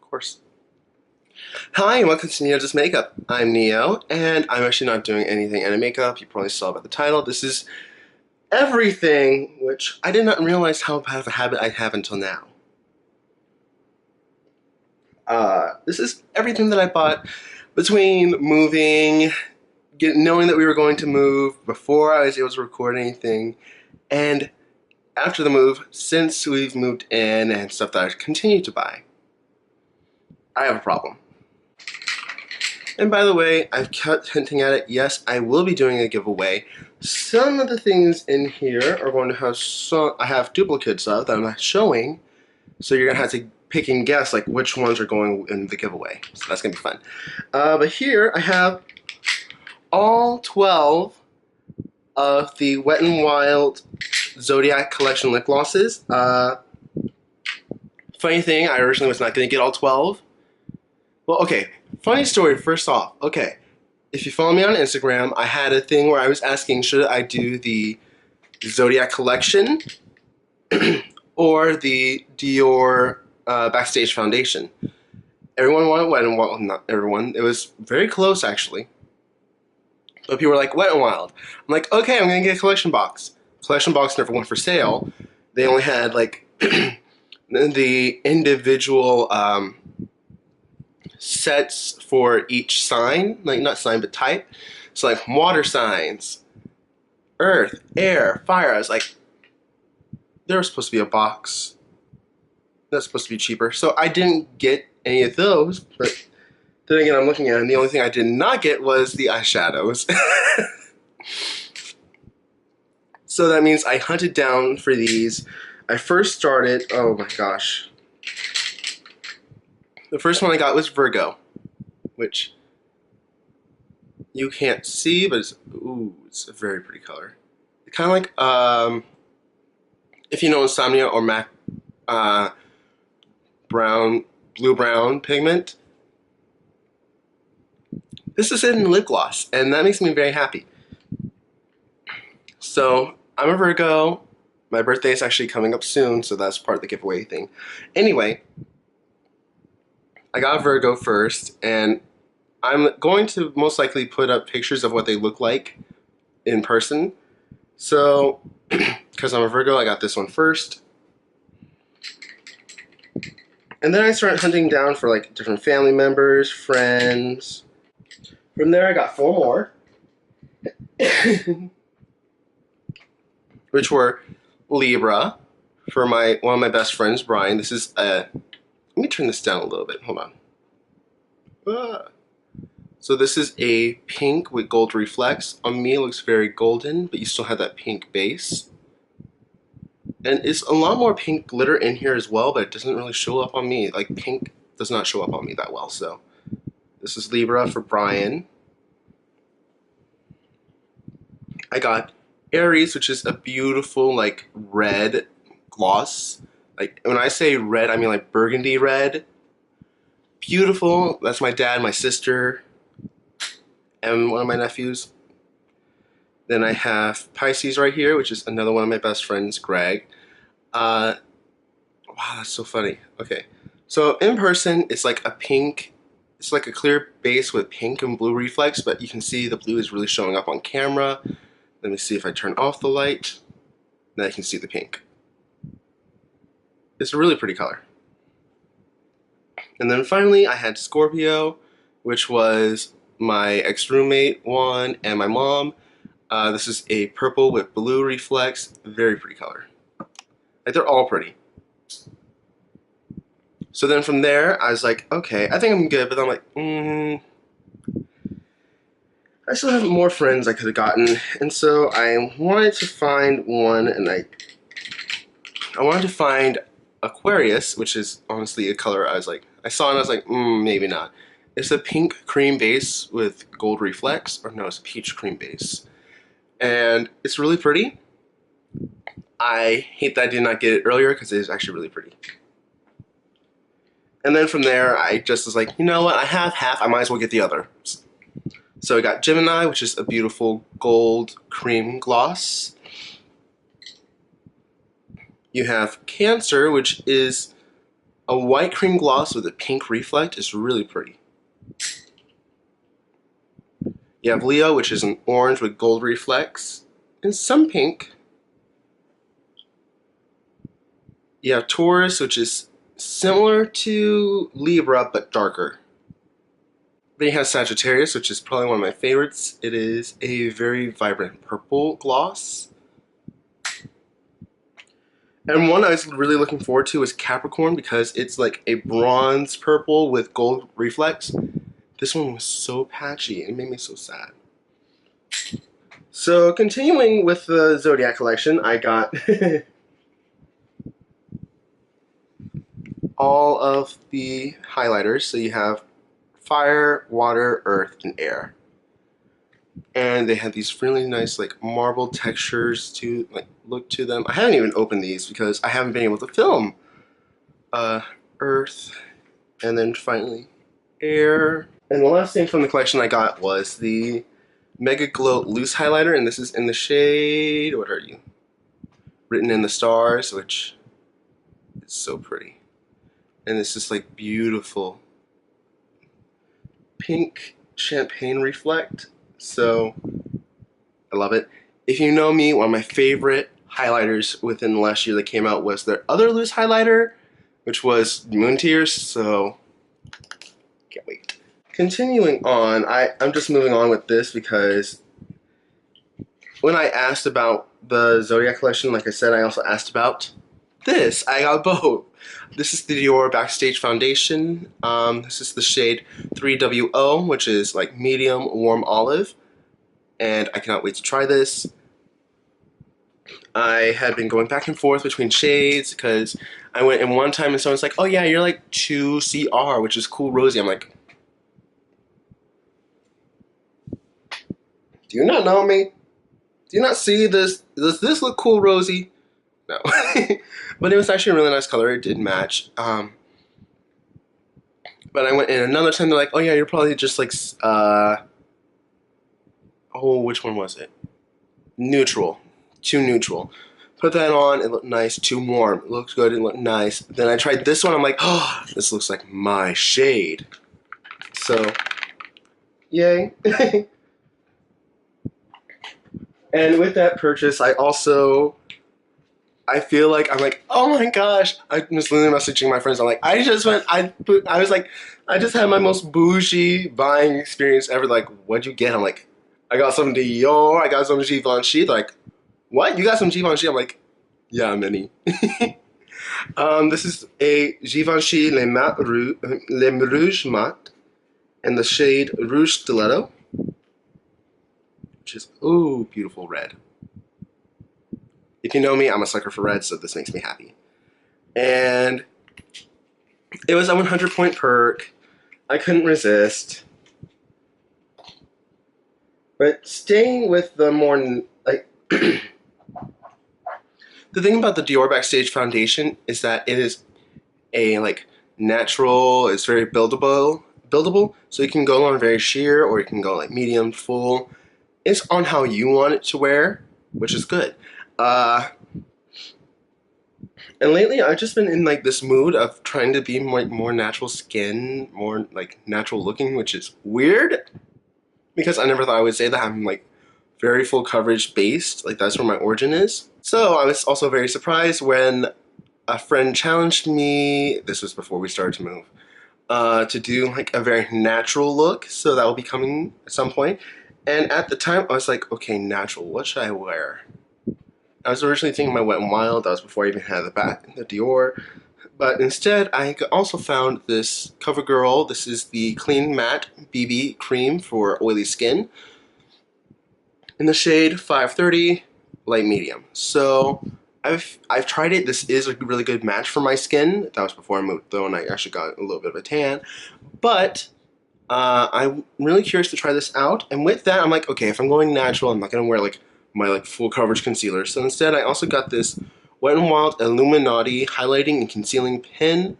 course. Hi, and welcome to Neo Does Makeup. I'm Neo, and I'm actually not doing anything in makeup. You probably saw by the title. This is everything, which I did not realize how bad of a habit I have until now. This is everything that I bought between moving, knowing that we were going to move, before I was able to record anything, and after the move, since we've moved in, and stuff that I continue to buy. I have a problem. And by the way, I've kept hinting at it. Yes, I will be doing a giveaway. Some of the things in here are going to have I have duplicates of that I'm not showing. So you're gonna have to pick and guess like which ones are going in the giveaway. So that's gonna be fun. But here I have all 12 of the Wet n Wild Zodiac Collection lip glosses. Funny thing, I originally was not gonna get all 12. Well, okay. Funny story, first off. Okay, if you follow me on Instagram, I had a thing where I was asking, should I do the Zodiac Collection or the Dior Backstage Foundation? Everyone wanted Wet n Wild. Well, not everyone. It was very close, actually. But people were like, Wet n Wild. I'm like, okay, I'm going to get a collection box. Collection box never went for sale. They only had, like, the individual sets for each sign, like not sign but type. So like water signs, earth, air, fire. I was like, there was supposed to be a box. That's supposed to be cheaper. So I didn't get any of those, but then again I'm looking at it and the only thing I did not get was the eyeshadows. So that means I hunted down for these. I first started, oh my gosh. The first one I got was Virgo, which you can't see, but it's a very pretty color. It's kind of like, if you know Insomnia or MAC blue-brown pigment. This is in lip gloss, and that makes me very happy. So, I'm a Virgo. My birthday is actually coming up soon, so that's part of the giveaway thing. Anyway, I got Virgo first, and I'm going to most likely put up pictures of what they look like in person. So, because I'm a Virgo, I got this one first. And then I started hunting down for like different family members, friends. From there I got 4 more. Which were Libra for one of my best friends, Brian. This is a... Let me turn this down a little bit. Hold on. So this is a pink with gold reflex. On me, it looks very golden, but you still have that pink base. And it's a lot more pink glitter in here as well, but it doesn't really show up on me. Like, pink does not show up on me that well. So this is Libra for Brian. I got Aries, which is a beautiful, like, red gloss. Like, when I say red, I mean like burgundy red. Beautiful. That's my dad, my sister, and one of my nephews. Then I have Pisces right here, which is another one of my best friends, Greg. Wow, that's so funny. Okay. So in person, it's like a pink, it's like a clear base with pink and blue reflex, but you can see the blue is really showing up on camera. Let me see if I turn off the light. Now you can see the pink. It's a really pretty color. And then finally, I had Scorpio, which was my ex-roommate one and my mom. This is a purple with blue reflex. Very pretty color. Like, they're all pretty. So then from there, I was like, okay, I think I'm good. But then I'm like, I still have more friends I could have gotten. And so I wanted to find one, and I wanted to find Aquarius, which is honestly a color I was like, I saw and I was like, maybe not. It's a pink cream base with gold reflex, or no, it's a peach cream base. And it's really pretty. I hate that I did not get it earlier because it is actually really pretty. And then from there, I just was like, you know what, I have half, I might as well get the other. So I got Gemini, which is a beautiful gold cream gloss. You have Cancer, which is A white cream gloss with a pink reflect is really pretty. You have Leo, which is an orange with gold reflex, and some pink. You have Taurus, which is similar to Libra, but darker. Then you have Sagittarius, which is probably one of my favorites. It is a very vibrant purple gloss. And one I was really looking forward to is Capricorn because it's like a bronze purple with gold reflex. This one was so patchy. It made me so sad. So continuing with the Zodiac collection, I got all of the highlighters. So you have fire, water, earth, and air. And they have these really nice like marble textures to like look to them. I haven't even opened these because I haven't been able to film. Earth, and then finally air. And the last thing from the collection I got was the Mega Glow Loose Highlighter, and this is in the shade, what are you? Written in the Stars, which is so pretty. And this is like beautiful pink champagne reflect. So I love it. If you know me, one of my favorite highlighters within the last year that came out was their other loose highlighter, which was Moon Tears, so can't wait. Continuing on, I'm just moving on with this because when I asked about the Zodiac collection, like I said, I also asked about this. I got both. This is the Dior Backstage Foundation. This is the shade 3WO, which is like medium warm olive. And I cannot wait to try this. I had been going back and forth between shades because I went in one time and someone's like, oh yeah, you're like 2CR, which is Cool Rosy. I'm like, do you not know me? Do you not see this? Does this look Cool Rosy? No. But it was actually a really nice color. It did match. But I went in another time. They're like, oh yeah, you're probably just like, oh, which one was it? Neutral. Too neutral. Put that on. It looked nice. Too warm. It looked good. It looked nice. Then I tried this one. I'm like, oh, this looks like my shade. So, yay. And with that purchase, I feel like I'm like, oh my gosh! I was literally messaging my friends. I'm like, I just had my most bougie buying experience ever. Like, what'd you get? I'm like, I got some Dior. I got some Givenchy. They're like, what? You got some Givenchy? I'm like, yeah, many. This is a Givenchy Les Rouge Mat in the shade Rouge Stiletto, which is, ooh, beautiful red. If you know me, I'm a sucker for red, so this makes me happy. And it was a 100-point perk. I couldn't resist. But staying with the more, like, the thing about the Dior Backstage Foundation is that it is a, like, natural, it's very buildable, so you can go on very sheer, or you can go, like, medium, full. It's on how you want it to wear, which is good. And lately I've just been in like this mood of trying to be like more natural skin, more like natural looking, which is weird because I never thought I would say that. I'm like very full coverage based, like that's where my origin is. So I was also very surprised when a friend challenged me, this was before we started to move, to do like a very natural look, so that will be coming at some point. And at the time I was like, okay, natural, what should I wear? I was originally thinking my Wet n Wild. That was before I even had the Dior. But instead, I also found this CoverGirl. This is the Clean Matte BB Cream for oily skin in the shade 530 Light Medium. So I've tried it. This is a really good match for my skin. That was before I moved though, and I actually got a little bit of a tan. But I'm really curious to try this out. And with that, I'm like, okay, if I'm going natural, I'm not gonna wear like my like full coverage concealer. So instead I also got this Wet n Wild Illuminati highlighting and concealing pen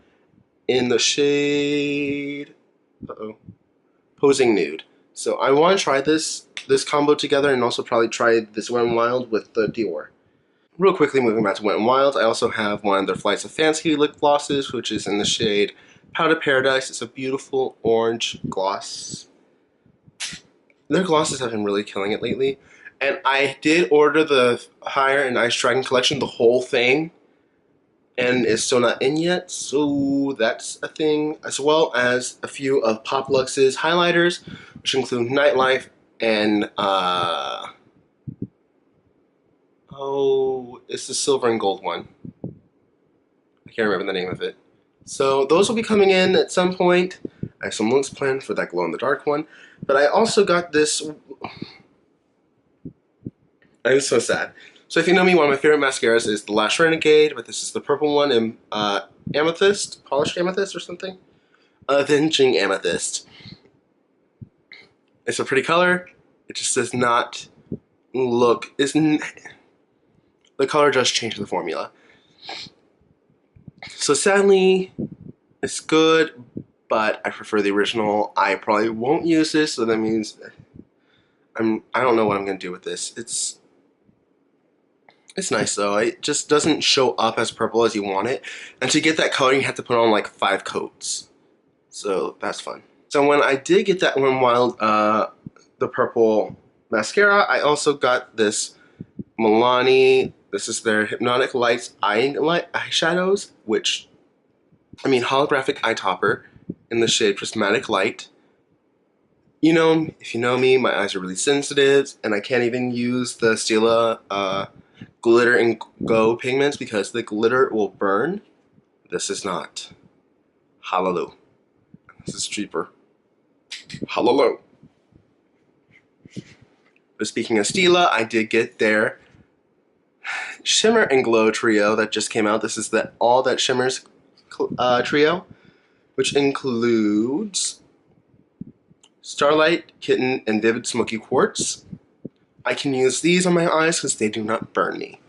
in the shade Posing Nude. So I want to try this combo together and also probably try this Wet n Wild with the Dior. real quickly, moving back to Wet n Wild, I also have one of their Flights of Fancy lip glosses, which is in the shade Powder Paradise. It's a beautiful orange gloss. Their glosses have been really killing it lately. And I did order the Higher and Ice Dragon collection, the whole thing, and it's still not in yet, so that's a thing, as well as a few of Pop Lux's highlighters, which include Nightlife and oh, it's the silver and gold one. I can't remember the name of it. So those will be coming in at some point. I have some looks planned for that glow-in-the-dark one. But I also got this... I'm so sad. So if you know me, one of my favorite mascaras is the Lash Renegade, but this is the purple one in Amethyst, Polished Amethyst or something? Avenging Amethyst. It's a pretty color. It just does not look... The color does change the formula. So sadly, it's good, but I prefer the original. I probably won't use this, so that means I don't know what I'm gonna do with this. It's nice though. It just doesn't show up as purple as you want it, and to get that color, you have to put on like 5 coats. So that's fun. So when I did get that Wet n Wild, the purple mascara, I also got this Milani. This is their Hypnotic Lights eyeshadows, which, I mean, holographic eye topper in the shade Prismatic Light. You know, if you know me, my eyes are really sensitive, and I can't even use the Stila Glitter and Go pigments because the glitter will burn. This is not. Hallelujah. This is cheaper. Hallelujah. But speaking of Stila, I did get their Shimmer and Glow trio that just came out. This is the All That Shimmers trio, which includes Starlight, Kitten, and Vivid Smoky Quartz. I can use these on my eyes because they do not burn me.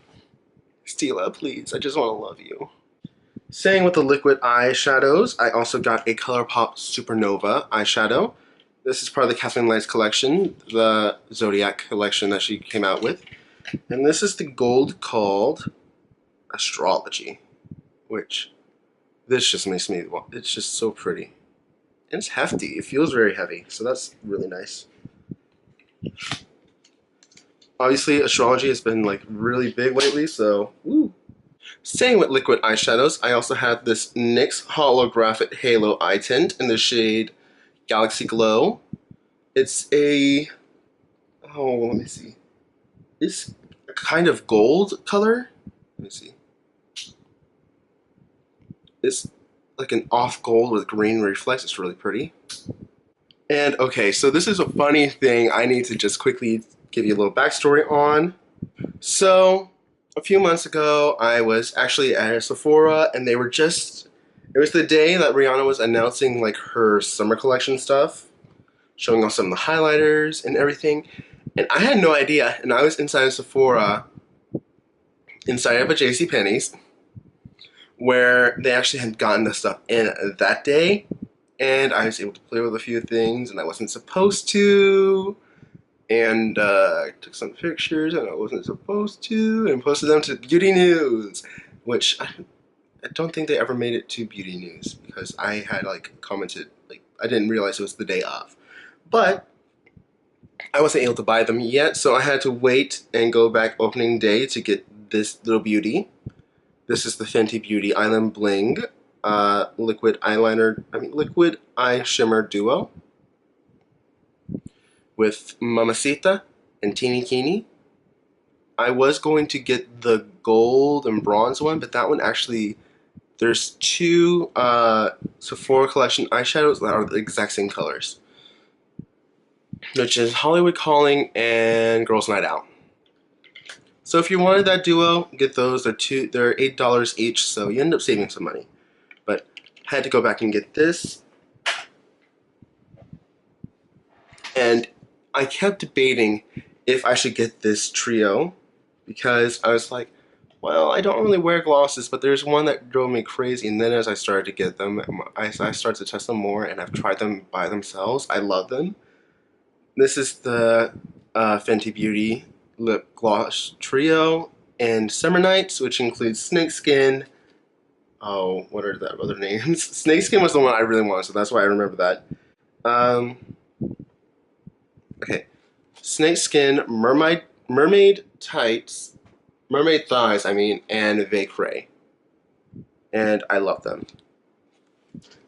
Stila, please, I just want to love you. Staying with the liquid eyeshadows, I also got a ColourPop Supernova eyeshadow. This is part of the Kathleen Lights collection, the Zodiac collection that she came out with. And this is the gold called Astrology, which this just makes me, it's just so pretty. And it's hefty. It feels very heavy, so that's really nice. Obviously, Astrology has been like really big lately, so woo. Staying with liquid eyeshadows, I also have this NYX Holographic Halo Eye Tint in the shade Galaxy Glow. It's a, oh, let me see. It's a kind of gold color. Let me see. It's like an off gold with green reflex. It's really pretty. And okay, so this is a funny thing I need to just quickly give you a little backstory on. So a few months ago, I was actually at a Sephora, and they were just, it was the day that Rihanna was announcing like her summer collection stuff, showing off some of the highlighters and everything. And I had no idea, and I was inside a Sephora, inside of a JCPenney's, where they actually had gotten the stuff in that day, and I was able to play with a few things, and I wasn't supposed to, and I took some pictures, and I wasn't supposed to, and posted them to Beauty News, which I don't think they ever made it to Beauty News, because I had like commented, like I didn't realize it was the day of, but I wasn't able to buy them yet, so I had to wait and go back opening day to get this little beauty. This is the Fenty Beauty Island Bling liquid eye shimmer duo with Mamacita and Teeny Keeny. I was going to get the gold and bronze one, but that one actually, there's 2 Sephora collection eyeshadows that are the exact same colors, which is Hollywood Calling and Girls Night Out. So if you wanted that duo, get those. They're $8 each, so you end up saving some money. But I had to go back and get this. And I kept debating if I should get this trio, because I was like, well, I don't really wear glosses, but there's one that drove me crazy. And then as I started to get them, I started to test them more, and I've tried them by themselves. I love them. This is the Fenty Beauty Lip Gloss Trio, and Summer Nights, which includes Snakeskin. Oh, what are the other names? Snakeskin was the one I really wanted, so that's why I remember that. Um, okay, Snakeskin, Mermaid Tights, Mermaid Thighs, I mean, and Vacray. And I love them.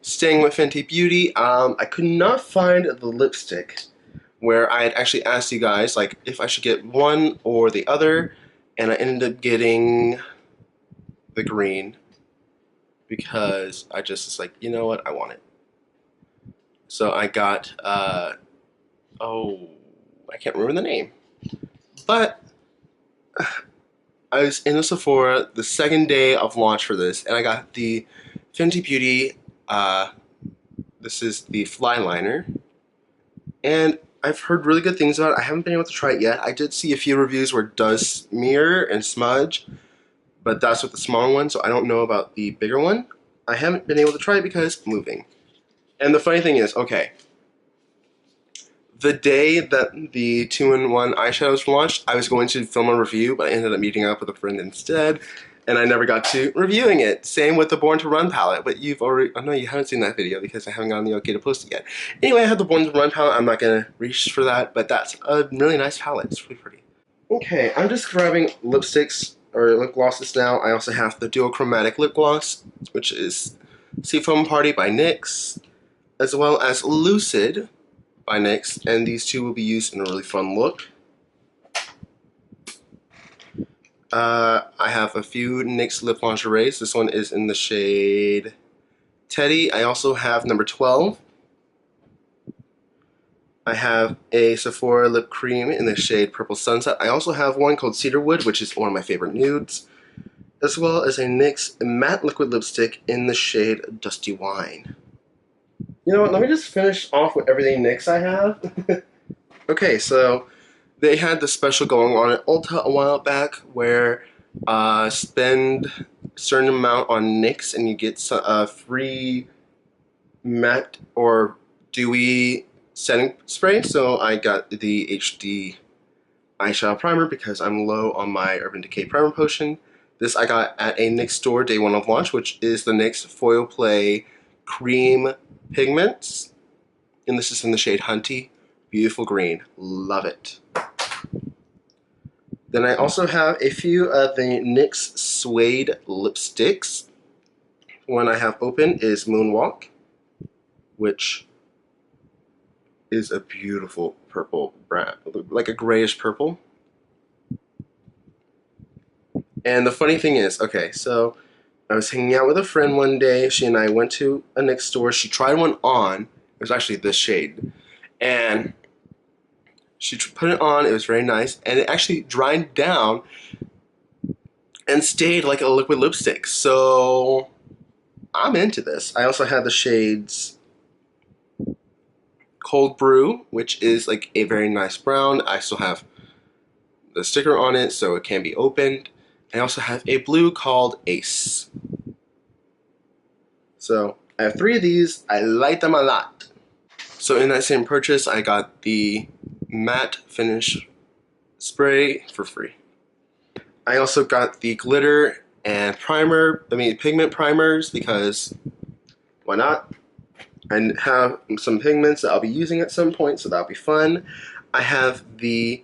Staying with Fenty Beauty, I could not find the lipstick where I had actually asked you guys like if I should get one or the other, and I ended up getting the green because I just was like, you know what, I want it. So I got oh, I can't remember the name, but I was in the Sephora the second day of launch for this, and I got the Fenty Beauty. This is the Fly Liner, and I've heard really good things about it. I haven't been able to try it yet. I did see a few reviews where it does smear and smudge, but that's with the smaller one, so I don't know about the bigger one. I haven't been able to try it because I'm moving. And the funny thing is, okay, the day that the 2-in-1 eyeshadows were launched, I was going to film a review, but I ended up meeting up with a friend instead, and I never got to reviewing it. Same with the Born to Run palette, but you've already, oh no, you haven't seen that video because I haven't gotten the okay to post it yet. Anyway, I have the Born to Run palette. I'm not gonna reach for that, but that's a really nice palette. It's really pretty. Okay, I'm just grabbing lipsticks or lip glosses now. I also have the duochromatic lip gloss, which is Seafoam Party by NYX, as well as Lucid by NYX, and these two will be used in a really fun look. I have a few NYX lip lingeries. This one is in the shade Teddy. I also have number 12. I have a Sephora lip cream in the shade Purple Sunset. I also have one called Cedarwood, which is one of my favorite nudes, as well as a NYX matte liquid lipstick in the shade Dusty Wine. You know what, let me just finish off with everything NYX I have. Okay, so they had this special going on at Ulta a while back where spend a certain amount on NYX and you get a free matte or dewy setting spray. So I got the HD eyeshadow primer because I'm low on my Urban Decay primer potion. This I got at a NYX store day one of launch, which is the NYX Foil Play Cream Pigments. And this is in the shade Hunty. Beautiful green. Love it. Then I also have a few of the NYX Suede lipsticks. One I have open is Moonwalk, which is a beautiful purple brown, like a grayish purple. And the funny thing is, okay, so I was hanging out with a friend one day. She and I went to a NYX store. She tried one on. It was actually this shade. And she put it on. It was very nice. And it actually dried down and stayed like a liquid lipstick. So I'm into this. I also have the shades Cold Brew, which is like a very nice brown. I still have the sticker on it, so it can be opened. I also have a blue called Ace. So I have 3 of these. I like them a lot. So in that same purchase, I got the matte finish spray for free. I also got the glitter and pigment primers, because why not? I have some pigments that I'll be using at some point, so that'll be fun. I have the,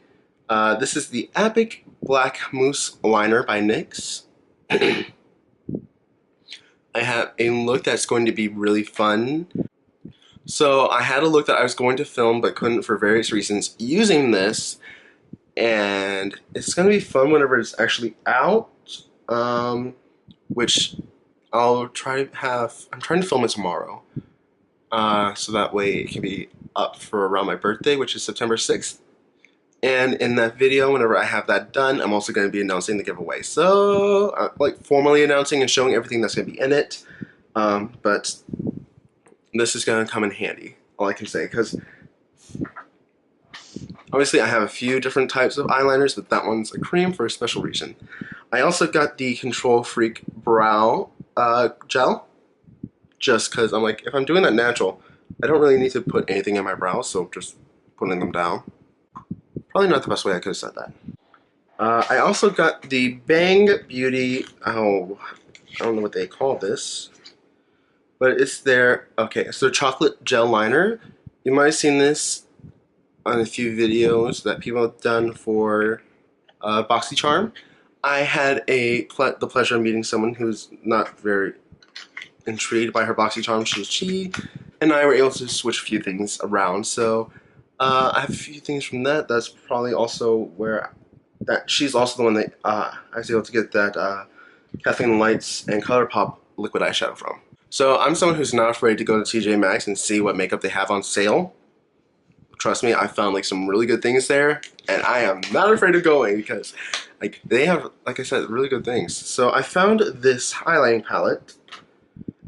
this is the Epic Black Mousse Liner by NYX. I have a look that's going to be really fun. So I had a look that I was going to film but couldn't for various reasons using this, and it's going to be fun whenever it's actually out, which I'll try to have, I'm trying to film it tomorrow, so that way it can be up for around my birthday, which is September 6th. And in that video, whenever I have that done, I'm also going to be announcing the giveaway. So, like formally announcing and showing everything that's going to be in it, but this is going to come in handy, all I can say, because obviously I have a few different types of eyeliners, but that one's a cream for a special reason. I also got the Control Freak Brow Gel, just because I'm like, if I'm doing that natural, I don't really need to put anything in my brows, so just putting them down. Probably not the best way I could have said that. I also got the Bang Beauty, oh, I don't know what they call this, but it's their, okay, it's their chocolate gel liner. You might have seen this on a few videos that people have done for BoxyCharm. I had the pleasure of meeting someone who's not very intrigued by her BoxyCharm. She and I were able to switch a few things around. So I have a few things from that. That's probably also where she's also the one that I was able to get that Kathleen Lights and ColourPop liquid eyeshadow from. So I'm someone who's not afraid to go to TJ Maxx and see what makeup they have on sale. Trust me, I found like some really good things there, and I am not afraid of going because like they have, like I said, really good things. So I found this highlighting palette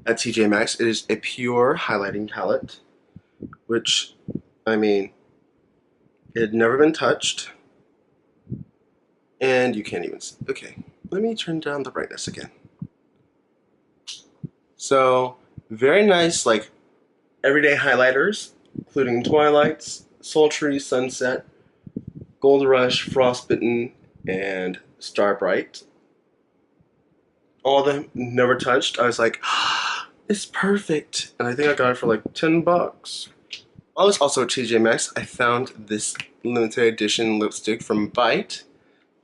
at TJ Maxx. It is a pure highlighting palette, which, I mean, it had never been touched, and you can't even see. Okay, let me turn down the brightness again. So very nice, like everyday highlighters, including Twilights, Sultry, Sunset, Gold Rush, Frostbitten, and Starbright. All of them never touched. I was like, ah, it's perfect. And I think I got it for like 10 bucks. I was also at TJ Maxx. I found this limited edition lipstick from Bite.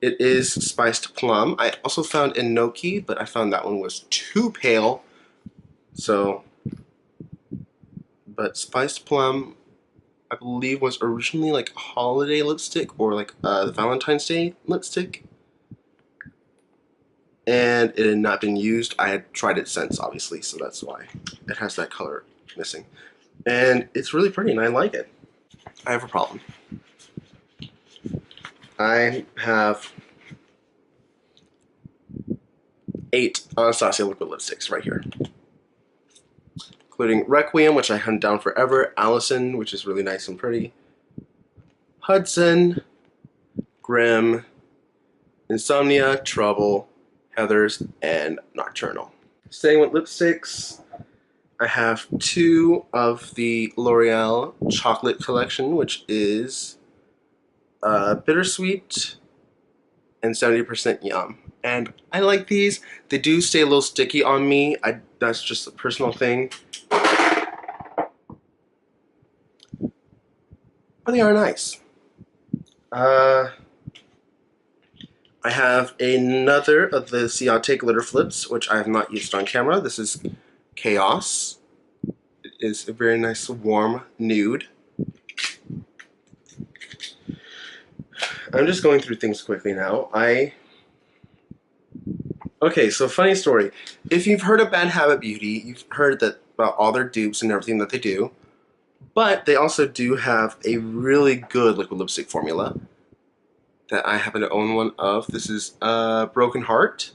It is Spiced Plum. I also found Enoki, but I found that one was too pale. So, but Spiced Plum, I believe, was originally like a holiday lipstick or like the Valentine's Day lipstick. And it had not been used. I had tried it since, obviously, so that's why it has that color missing. And it's really pretty, and I like it. I have a problem. I have 8 Anastasia liquid lipsticks right here, including Requiem, which I hunt down forever, Allison, which is really nice and pretty, Hudson, Grimm, Insomnia, Trouble, Heathers, and Nocturnal. Staying with lipsticks, I have 2 of the L'Oreal chocolate collection, which is Bittersweet and 70% Yum. And I like these. They do stay a little sticky on me. That's just a personal thing. But they are nice. I have another of the Ciate glitter flips, which I have not used on camera. This is Chaos. It is a very nice warm nude. I'm just going through things quickly now. Okay, so funny story. If you've heard of Bad Habit Beauty, you've heard that about all their dupes and everything that they do. But they also do have a really good liquid lipstick formula that I happen to own one of. This is Broken Heart.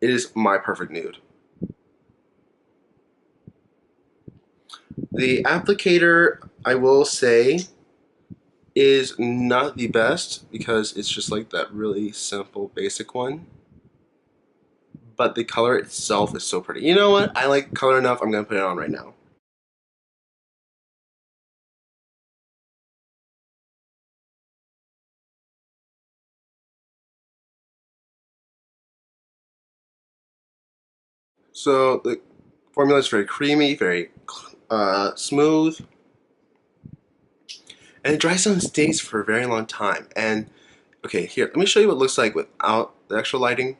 It is my perfect nude. The applicator, I will say, is not the best because it's just like that really simple, basic one. But the color itself is so pretty. You know what? I like color enough, I'm going to put it on right now. So the formula is very creamy, very smooth, and it dries on and stays for a very long time. And okay, here, let me show you what it looks like without the extra lighting.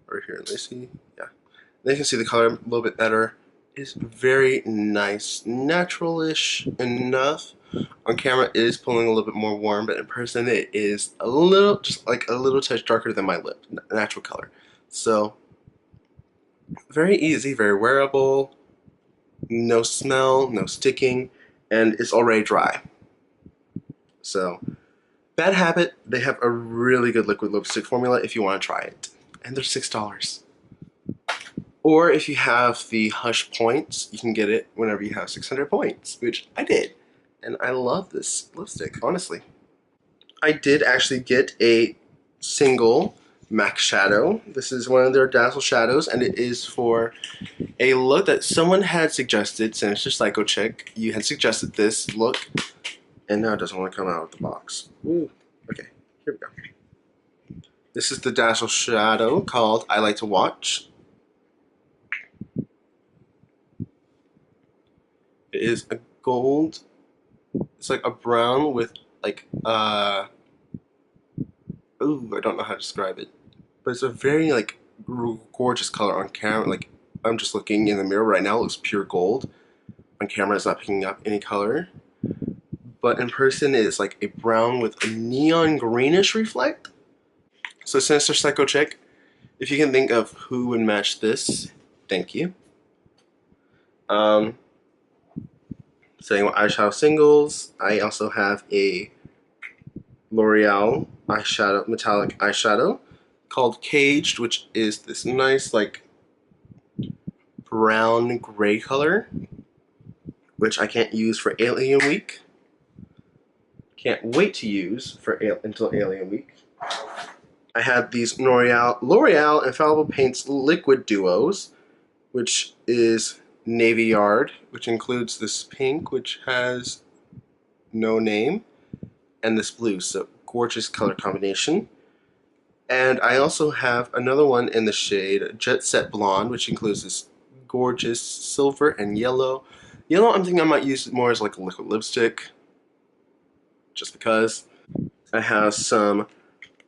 Right here, let me see. Yeah, then you can see the color a little bit better. It's very nice, natural-ish enough. On camera, it is pulling a little bit more warm, but in person, it is a little, just like a little touch darker than my lip, natural color. So, very easy, very wearable, no smell, no sticking, and it's already dry. So, Bad Habit, they have a really good liquid lipstick formula if you want to try it. And they're $6. Or if you have the Hush points, you can get it whenever you have 600 points, which I did. And I love this lipstick, honestly. I did actually get a single MAC shadow. This is one of their Dazzle shadows, and it is for a look that someone had suggested. Sinister Psycho Chick, you had suggested this look, And now it doesn't want to come out of the box. Ooh. Okay, here we go. This is the Dazzle Shadow called I Like to Watch. It is a gold. It's like a brown with like ooh, I don't know how to describe it, but it's a very like gorgeous color on camera. Like I'm just looking in the mirror right now, it looks pure gold. On camera, it's not picking up any color, but in person, it's like a brown with a neon greenish reflect. So Sinister Psycho Chick, if you can think of who would match this, thank you. Saying what eyeshadow singles, I also have a L'Oreal eyeshadow, metallic eyeshadow called Caged, which is this nice like brown gray color, which I can't use for Alien Week. Can't wait to use for until Alien Week. I have these L'Oreal Infallible Paints Liquid Duos, which is Navy Yard, which includes this pink, which has no name, and this blue, so gorgeous color combination. And I also have another one in the shade Jet Set Blonde, which includes this gorgeous silver and yellow. Yellow, I'm thinking I might use it more as like a liquid lipstick, just because. I have some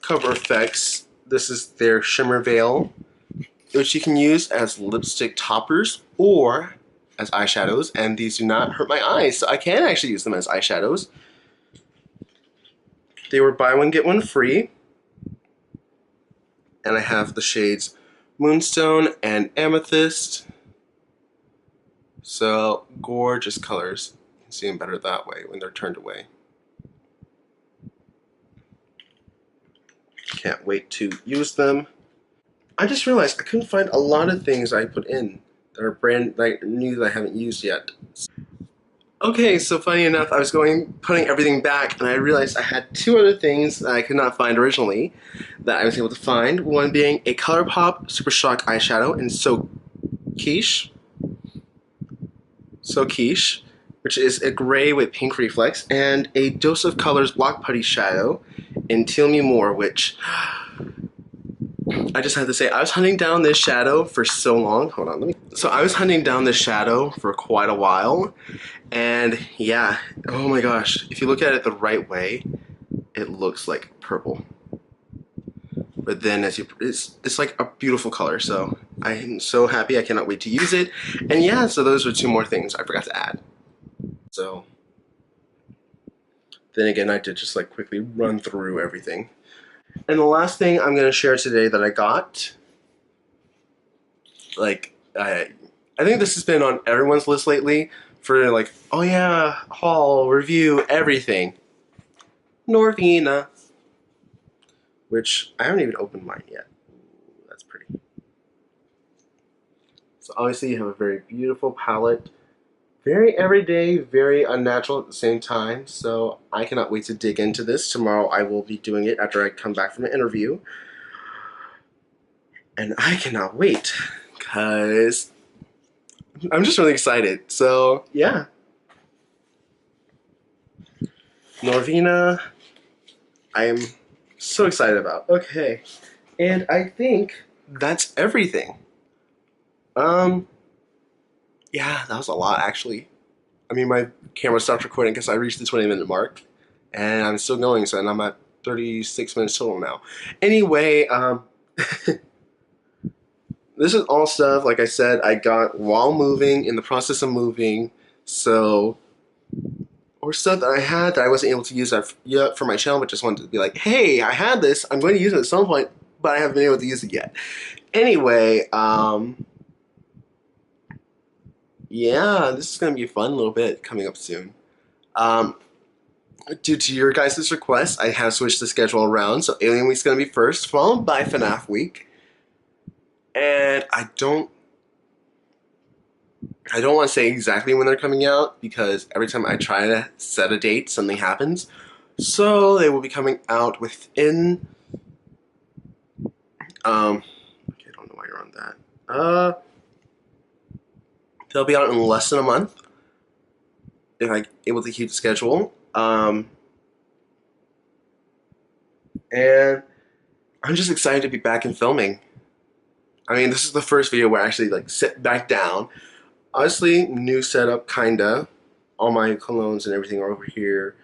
Cover FX. This is their Shimmer Veil, which you can use as lipstick toppers or as eyeshadows, and these do not hurt my eyes, so I can actually use them as eyeshadows. They were buy one, get one free. And I have the shades Moonstone and Amethyst. So, gorgeous colors. You can see them better that way when they're turned away. Can't wait to use them. I just realized I couldn't find a lot of things I put in that are brand like new that I haven't used yet. Okay, so funny enough, I was putting everything back, and I realized I had two other things that I could not find originally that I was able to find. One being a ColourPop Super Shock eyeshadow in So Quiche, which is a gray with pink reflex, and a Dose of Colors Block Putty shadow in Teal Me More, which I just have to say, I was hunting down this shadow for so long. Hold on, So I was hunting down this shadow for quite a while, and yeah, oh my gosh, if you look at it the right way, it looks like purple. But then it's like a beautiful color, so I'm so happy. I cannot wait to use it. And yeah, so those are two more things I forgot to add. So then again, I did just like quickly run through everything. And the last thing I'm going to share today that I got, like, I think this has been on everyone's list lately for like, oh yeah, haul, review, everything. Norvina. Which I haven't even opened mine yet. Ooh, that's pretty. So obviously you have a very beautiful palette. Very everyday, very unnatural at the same time. So I cannot wait to dig into this. Tomorrow I will be doing it after I come back from an interview. And I cannot wait, because I'm just really excited. So yeah. Norvina, I am so excited about. Okay. And I think that's everything. Yeah, that was a lot actually. I mean, my camera stopped recording because I reached the 20-minute mark, and I'm still going, so I'm at 36 minutes total now. Anyway, this is all stuff, like I said, I got while moving, in the process of moving, so, or stuff that I had that I wasn't able to use yet for my channel, but just wanted to be like, hey, I had this, I'm going to use it at some point, but I haven't been able to use it yet. Anyway, yeah, this is going to be a fun little bit coming up soon. Due to your guys' request, I have switched the schedule around, so Alien Week's going to be first, followed by FNAF Week. And I don't want to say exactly when they're coming out, because every time I try to set a date, something happens. So they will be coming out within, okay, I don't know why you're on that. They'll be out in less than a month, if I'm able to keep the schedule. Um, and I'm just excited to be back in filming. I mean, this is the first video where I actually like sit back down. Honestly, new setup, kinda. All my colognes and everything are over here.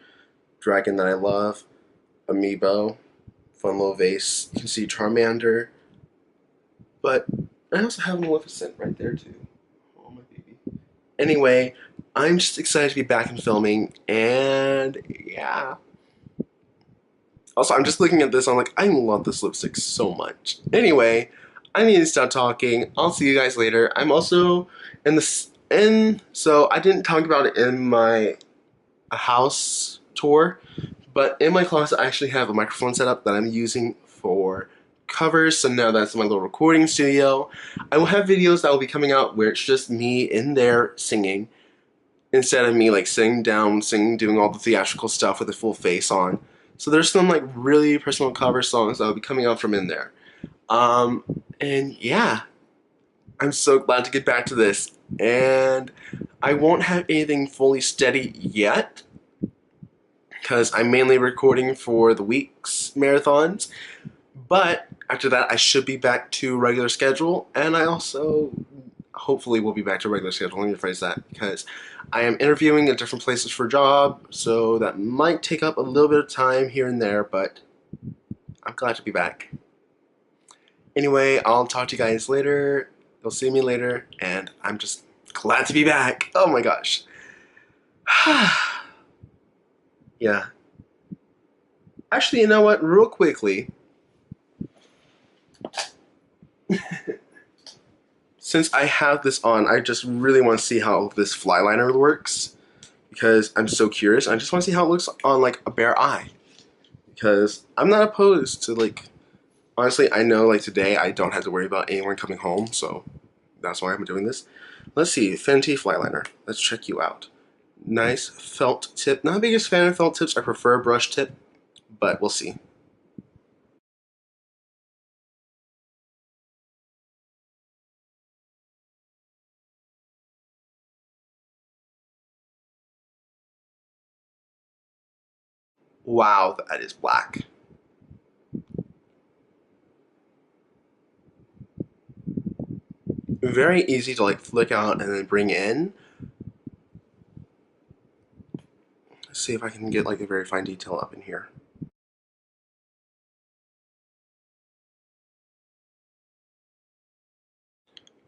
Dragon that I love, Amiibo, fun little vase. You can see Charmander, but I also have Maleficent right there too. Oh my baby. Anyway, I'm just excited to be back in filming, and yeah. Also, I'm just looking at this. I'm like, I love this lipstick so much. Anyway, I need to stop talking. I'll see you guys later. I'm also in this so I didn't talk about it in my house tour, but in my closet I actually have a microphone setup that I'm using for covers. So now that's my little recording studio. I will have videos that will be coming out where it's just me in there singing instead of me like sitting down, singing, doing all the theatrical stuff with a full face on. So there's some like really personal cover songs that will be coming out from in there. And yeah, I'm so glad to get back to this. And I won't have anything fully steady yet because I'm mainly recording for the week's marathons. But after that, I should be back to regular schedule, and I also hopefully will be back to regular schedule. Let me rephrase that, because I am interviewing at different places for a job, so that might take up a little bit of time here and there, but I'm glad to be back. Anyway, I'll talk to you guys later. You'll see me later, and I'm just glad to be back. Oh my gosh. Yeah. Actually, you know what? Real quickly, since I have this on, I just really want to see how this fly liner works, because I'm so curious. I just want to see how it looks on like a bare eye, because I'm not opposed to like, honestly, I know like today I don't have to worry about anyone coming home, so that's why I'm doing this. Let's see, Fenty fly liner. Let's check you out. Nice felt tip. Not the biggest fan of felt tips. I prefer a brush tip, but we'll see. Wow, that is black. Very easy to like flick out and then bring in. Let's see if I can get like a very fine detail up in here.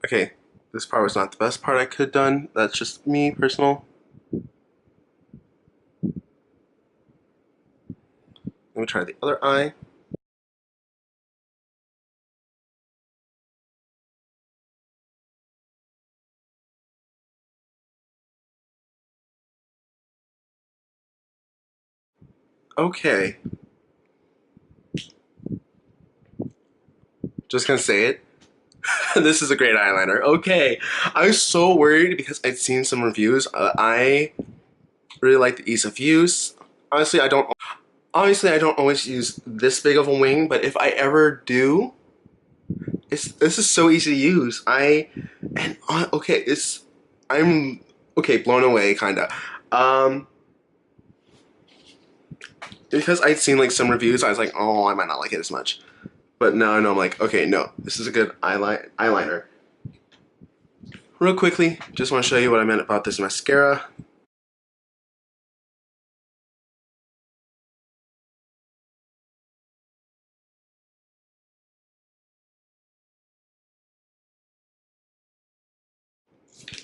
Okay, this part was not the best part I could have done. That's just me, personal. Let me try the other eye. Okay. Just gonna say it. This is a great eyeliner. Okay. I was so worried because I'd seen some reviews. I really like the ease of use. Honestly, I don't always use this big of a wing, but if I ever do, this is so easy to use. I'm okay, blown away kinda. Because I'd seen like some reviews, I was like, oh, I might not like it as much. But now I know I'm like, okay, no, this is a good eyeliner. Real quickly, just want to show you what I meant about this mascara.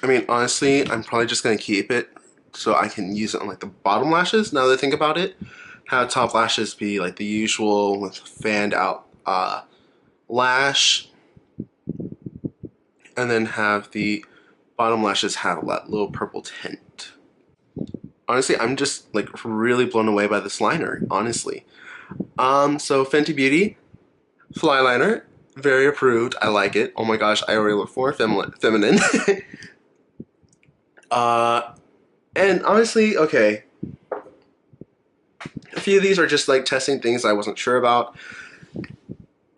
I mean, honestly, I'm probably just gonna keep it so I can use it on like the bottom lashes. Now that I think about it, have top lashes be like the usual with fanned out lash, and then have the bottom lashes have that little purple tint. Honestly, I'm just like really blown away by this liner, honestly. So Fenty Beauty fly liner, very approved. I like it. Oh my gosh, I already look for feminine. And honestly, okay, a few of these are just like testing things I wasn't sure about,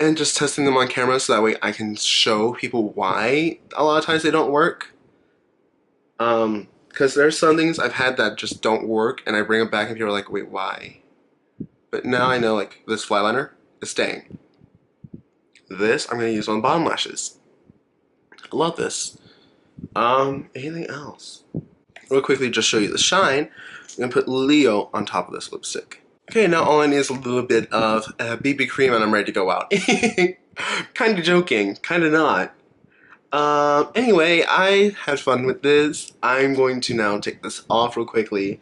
and just testing them on camera so that way I can show people why a lot of times they don't work. Because there's some things I've had that just don't work, and I bring them back, and people are like, wait, why? But now I know, like, this fly liner is staying. This I'm going to use on bottom lashes. I love this. Anything else? Real quickly, just show you the shine. I'm going to put Leo on top of this lipstick. Okay, now all I need is a little bit of BB cream, and I'm ready to go out. Kind of joking, kind of not. Anyway, I had fun with this. I'm going to now take this off real quickly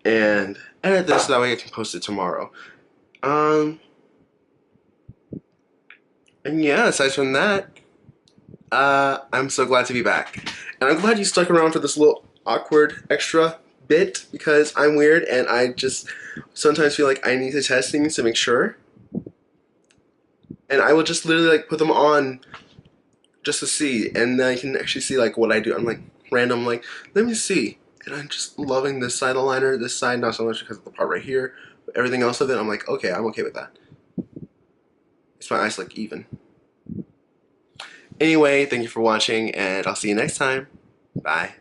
and edit this so that way I can post it tomorrow. And yeah, aside from that, I'm so glad to be back. And I'm glad you stuck around for this little awkward extra bit because I'm weird and I just sometimes feel like I need to test things to make sure. And I will just literally like put them on just to see, and then I can actually see like what I do. I'm like random, like let me see, and I'm just loving this side liner. This side not so much because of the part right here, but everything else of it, I'm like okay, I'm okay with that. It's my eyes like even. Anyway, thank you for watching, and I'll see you next time. Bye.